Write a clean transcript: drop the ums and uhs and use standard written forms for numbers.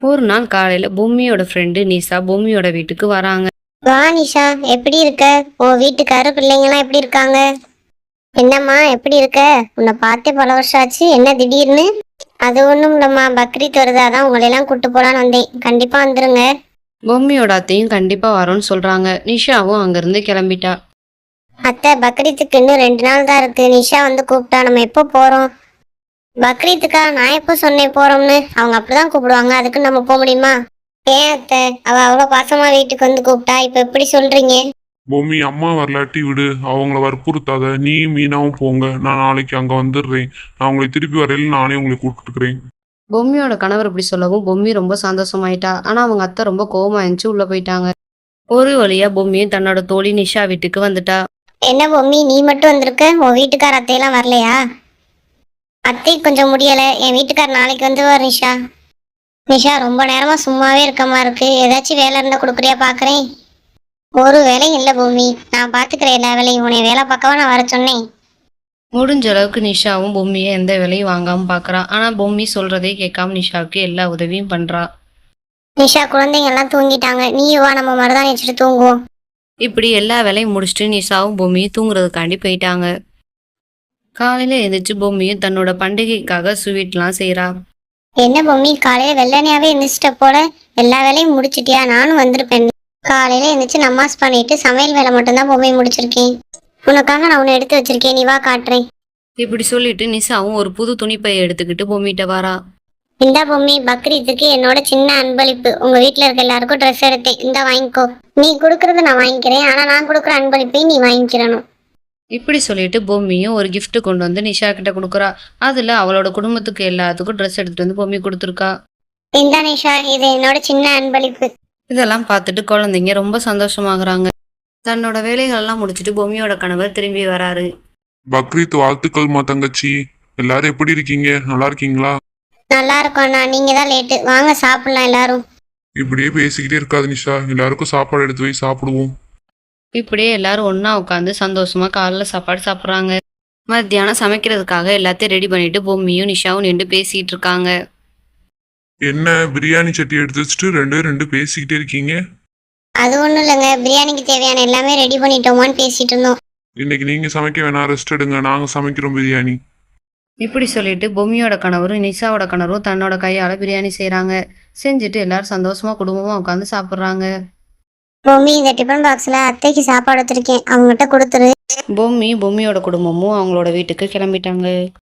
ஒரு நாள் காலையில பொம்மியோட ஃப்ரெண்டு நிஷா பொம்மியோட வீட்டுக்கு வராங்க. வா நிஷா, எப்படி இருக்க? உன் வீட்டுக்காரு பிள்ளைங்களாம் எப்படி இருக்காங்க? என்னம்மா எப்படி இருக்க? உன்னை பார்த்தே பல வருஷம் ஆச்சு, என்ன திடீர்னு? அது ஒண்ணும் இல்லம்மா, பக்ரீத் வருது, அதான் உங்களை எல்லாம் கூட்டு போலான்னு வந்தேன். கண்டிப்பா வந்துருங்க. பொம்மியோட அத்தையும் கண்டிப்பா வரோன்னு சொல்றாங்க. நிஷாவும் அங்கிருந்து கிளம்பிட்டா. அத்தை, பக்ரீத்துக்கு இன்னும் 2 நாள் தான் இருக்கு. நிஷா வந்து கூப்பிட்டா நம்ம எப்போ போறோம்? பக்ரீத்துக்கா? நான் எப்போ சொன்னேன் போறோம்னு? அவங்க அப்படிதான் கூப்பிடுவாங்க, அதுக்கு நம்ம போக முடியுமா? ஏன் அத்தை, அவ அவ்வளவு பாசமா வீட்டுக்கு வந்து கூப்பிட்டா, இப்ப எப்படி சொல்றீங்க? பொம்மி, அம்மா வரலாட்டி விடு, அவங்கள வற்புறுத்தாத. நீ மீனாவும் போங்க, நான் நாளைக்கு அங்கே வந்துடுறேன். நான் உங்களை திருப்பி வரையில நானே உங்களை கூப்பிட்டுக்கிறேன். பொம்மியோட கணவர் இப்படி சொல்லவும் பொம்மி ரொம்ப சந்தோஷமாயிட்டா. ஆனா அவங்க அத்தை ரொம்ப கோவமா இருந்துச்சு உள்ள போயிட்டாங்க. ஒரு வழியா பொம்மியும் தன்னோட தோழி நிஷா வீட்டுக்கு வந்துட்டா. என்ன பொம்மி, நீ மட்டும் வந்திருக்க? உன் வீட்டுக்கார அத்தையெல்லாம் வரலையா? அத்தை கொஞ்சம் முடியல, என் வீட்டுக்கார் நாளைக்கு வந்துருவார். நிஷா நிஷா, ரொம்ப நேரமா சும்மாவே இருக்கமா இருக்கு, ஏதாச்சும் வேலை இருந்தா கொடுக்குறியா பாக்குறேன். ஒரு வேலையும் இல்லை பூமி, நான் பாத்துக்கிறேன் எல்லா வேலையும். உன்னை வேலை பார்க்கவா நான் வர சொன்னேன்? முடிஞ்ச அளவுக்கு நிஷாவும் பொம்மியை எந்த வேலையும் வாங்காம பாக்குறா. ஆனா பொம்மி சொல்றதே கேட்காம நிஷாவுக்கு எல்லா உதவியும் பண்றா. நிஷா, குழந்தைங்க எல்லாம் தூங்கிட்டாங்க, நீ வா நம்ம மருதாணி வச்சுட்டு தூங்குவோம். இப்படி எல்லா வேலையும் முடிச்சுட்டு நிஷாவும் பொம்மியும் தூங்குறதுக்காண்டி போயிட்டாங்க. காலையில எழுந்திரிச்சு பொம்மியும் தன்னோட பண்டிகைக்காக ஸ்வீட்லாம் செய்றா. என்ன பொம்மி, காலையில வெள்ளனையாவே எந்திரிச்சிட்ட போல, எல்லா வேலையும் முடிச்சிட்டியா? நானும் வந்திருப்பேன். காலையில எந்திரிச்சு நமாஸ் பண்ணிட்டு சமையல் வேலை மட்டும்தான் பொம்மி முடிச்சிருக்கேன். உனக்காக நான் உன்னை எடுத்து வச்சிருக்கேன், நீ வா காட்டுறேன். இப்படி சொல்லிட்டு நிஷாவும் ஒரு புது துணிப்பையை எடுத்துக்கிட்டு பொம்மிட்ட வரா. இந்தா பொம்மி, பக்ரீத்துக்கு என்னோட சின்ன அன்பளிப்பு. உங்க வீட்டுல இருக்க எல்லாருக்கும் ட்ரெஸ் எடுத்தேன், இந்தா வாங்கிக்கோ. நீ கொடுக்கறத நான் வாங்கிக்கிறேன், ஆனா நான் கொடுக்குற அன்பளிப்பையும் நீ வாங்கிக்கிறணும். இப்படி சொல்லிட்டு பொம்மியும் ஒரு gift கொண்டு வந்து நிஷா கிட்ட கொடுக்குறா. அதுல அவளோட குடும்பத்துக்கு எல்லாத்துக்கும் ட்ரெஸ் எடுத்துட்டு வந்து பொம்மி கொடுத்துருக்கா. இந்தா நிஷா, இது என்னோட சின்ன அன்பளிப்பு. இதெல்லாம் பார்த்துட்டு குழந்தைங்க ரொம்ப சந்தோஷமாகறாங்க. தன்னோட வேலைகள் எல்லாம் முடிச்சுட்டு பொம்மியோட கணவர் திரும்பி வராரு. பக்ரீத் வாழ்த்துக்கள்மா தங்கச்சி. எல்லாரும் எப்படி இருக்கீங்க? நல்லா இருக்கீங்களா? நல்லா இருக்கோண்ணா, நீங்க தான் லேட்டு, வாங்க சாப்பிடலாம் எல்லாரும். இப்படியே பேசிக்கிட்டே இருக்காது நிஷா, எல்லாருக்கும் சாப்பாடு எடுத்து போய் சாப்பிடுவோம். இப்படியே எல்லாரும் ஒண்ணா உட்காந்து சந்தோஷமா காலைல சாப்பாடு சாப்பிட்றாங்க. மத்தியானம் சமைக்கிறதுக்காக எல்லாத்தையும் ரெடி பண்ணிட்டு பொம்மியும் நிஷாவும் நின்று பேசிட்டு இருக்காங்க. என்ன, பிரியாணி சட்டி எடுத்து வச்சுட்டு ரெண்டு பேசிக்கிட்டே இருக்கீங்க? அது ஒண்ணும் இல்லைங்க, பிரியாணிக்கு தேவையான எல்லாமே ரெடி பண்ணிட்டோமான்னு பேசிட்டு இருந்தோம். இன்னைக்கு நீங்க சமைக்க வேணாம், ரெஸ்ட் எடுங்க, நாங்க சமைக்கிறோம் பிரியாணி. இப்படி சொல்லிட்டு பொம்மியோட கணவரும் நிஷாவோட கணவரும் தன்னோட கையால பிரியாணி செய்றாங்க. செஞ்சுட்டு எல்லாரும் சந்தோஷமா குடும்பமா உட்காந்து சாப்பிட்றாங்க. பொம்மி, இந்த டிஃபன் பாக்ஸ்ல அத்தைக்கு சாப்பாடு வச்சிருக்கேன், அவங்ககிட்ட கொடுத்துரு. பொம்மியோட குடும்பமும் அவங்களோட வீட்டுக்கு கிளம்பிட்டாங்க.